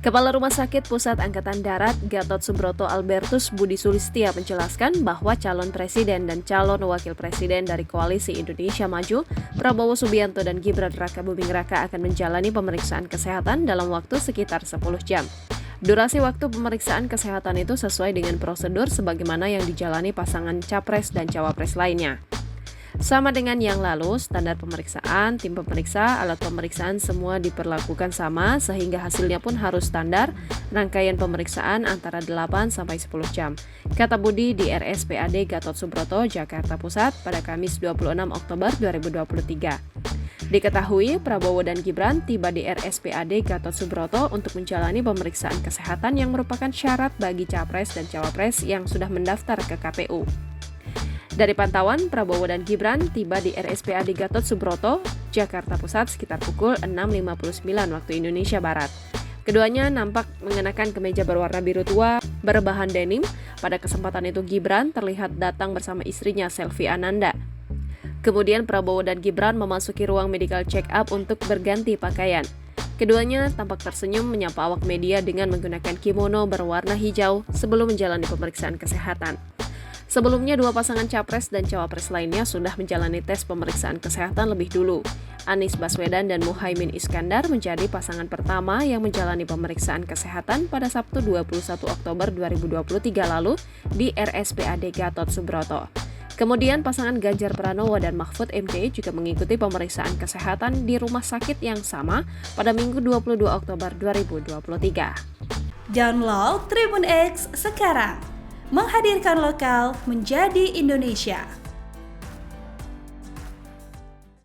Kepala Rumah Sakit Pusat Angkatan Darat Gatot Subroto Albertus Budi Sulistia menjelaskan bahwa calon presiden dan calon wakil presiden dari Koalisi Indonesia Maju, Prabowo Subianto dan Gibran Rakabuming Raka akan menjalani pemeriksaan kesehatan dalam waktu sekitar 10 jam. Durasi waktu pemeriksaan kesehatan itu sesuai dengan prosedur sebagaimana yang dijalani pasangan capres dan cawapres lainnya. Sama dengan yang lalu, standar pemeriksaan, tim pemeriksa, alat pemeriksaan semua diperlakukan sama sehingga hasilnya pun harus standar, rangkaian pemeriksaan antara 8 sampai 10 jam. Kata Budi di RSPAD Gatot Subroto, Jakarta Pusat pada Kamis 26 Oktober 2023. Diketahui Prabowo dan Gibran tiba di RSPAD Gatot Subroto untuk menjalani pemeriksaan kesehatan yang merupakan syarat bagi capres dan cawapres yang sudah mendaftar ke KPU. Dari pantauan, Prabowo dan Gibran tiba di RSPAD Gatot Subroto, Jakarta Pusat sekitar pukul 6.59 waktu Indonesia Barat. Keduanya nampak mengenakan kemeja berwarna biru tua berbahan denim. Pada kesempatan itu Gibran terlihat datang bersama istrinya Selvi Ananda. Kemudian Prabowo dan Gibran memasuki ruang medical check-up untuk berganti pakaian. Keduanya tampak tersenyum menyapa awak media dengan menggunakan kimono berwarna hijau sebelum menjalani pemeriksaan kesehatan. Sebelumnya, dua pasangan capres dan cawapres lainnya sudah menjalani tes pemeriksaan kesehatan lebih dulu. Anies Baswedan dan Muhaimin Iskandar menjadi pasangan pertama yang menjalani pemeriksaan kesehatan pada Sabtu 21 Oktober 2023 lalu di RSPAD Gatot Subroto. Kemudian pasangan Ganjar Pranowo dan Mahfud MD juga mengikuti pemeriksaan kesehatan di rumah sakit yang sama pada Minggu 22 Oktober 2023. Download Tribun X sekarang. Menghadirkan lokal menjadi Indonesia.